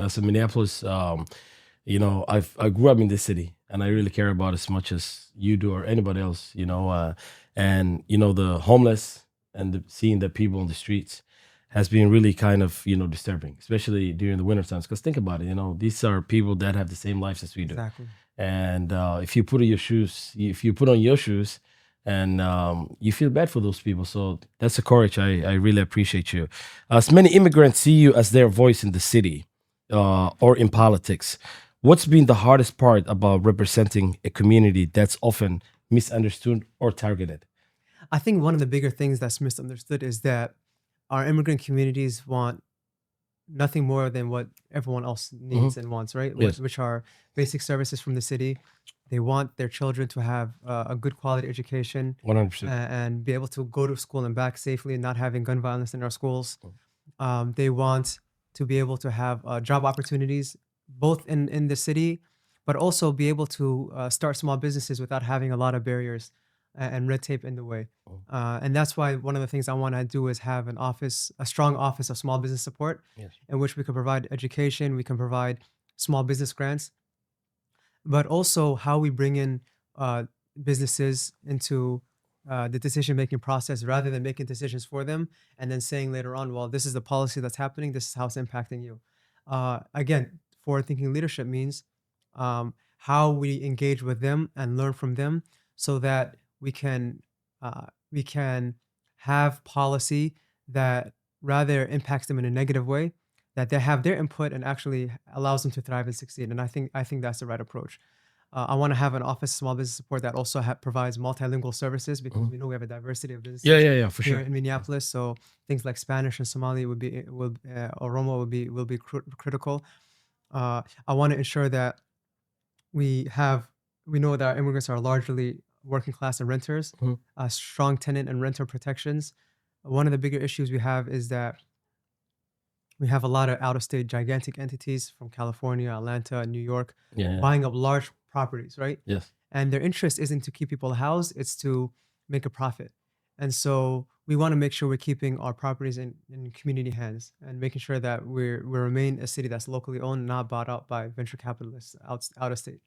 As a Minneapolis, I grew up in this city, and I really care about it as much as you do or anybody else. And the homeless and seeing the people on the streets has been really kind of disturbing, especially during the winter times. Because think about it, these are people that have the same lives as we do, Exactly. and if you put on your shoes, and you feel bad for those people. So that's the courage. I really appreciate you. As many immigrants see you as their voice in the city, or in politics, what's been the hardest part about representing a community that's often misunderstood or targeted? I think one of the bigger things that's misunderstood is that our immigrant communities want nothing more than what everyone else Hmm. needs and wants, right? Yes, Which are basic services from the city. They want their children to have a good quality education, 100%. and be able to go to school and back safely and not having gun violence in our schools. They want to be able to have job opportunities both in the city, but also be able to start small businesses without having a lot of barriers and red tape in the way. And that's why one of the things I want to do is have a strong office of small business support, Yes. in which we can provide education, we can provide small business grants, but also how we bring in uh, businesses into the decision making process rather than making decisions for them and then saying later on, well, this is the policy that's happening, this is how it's impacting you. Again, forward thinking leadership means how we engage with them and learn from them so that we can have policy that rather impacts them in a negative way, that they have their input and actually allows them to thrive and succeed. And I think that's the right approach. I want to have an office of small business support that also provides multilingual services, because Mhm. we know we have a diversity of Yeah, businesses yeah, yeah, for here sure. in Minneapolis. So things like Spanish and Somali Oromo will be critical. I want to ensure that we have we know that our immigrants are largely working class and renters, Mhm. strong tenant and renter protections. One of the bigger issues we have is that we have a lot of out of state gigantic entities from California, Atlanta, New York Yeah, yeah. buying up large properties, right? Yes. And their interest isn't to keep people housed, it's to make a profit. And so we want to make sure we're keeping our properties in community hands and making sure that we remain a city that's locally owned, not bought out by venture capitalists out of state.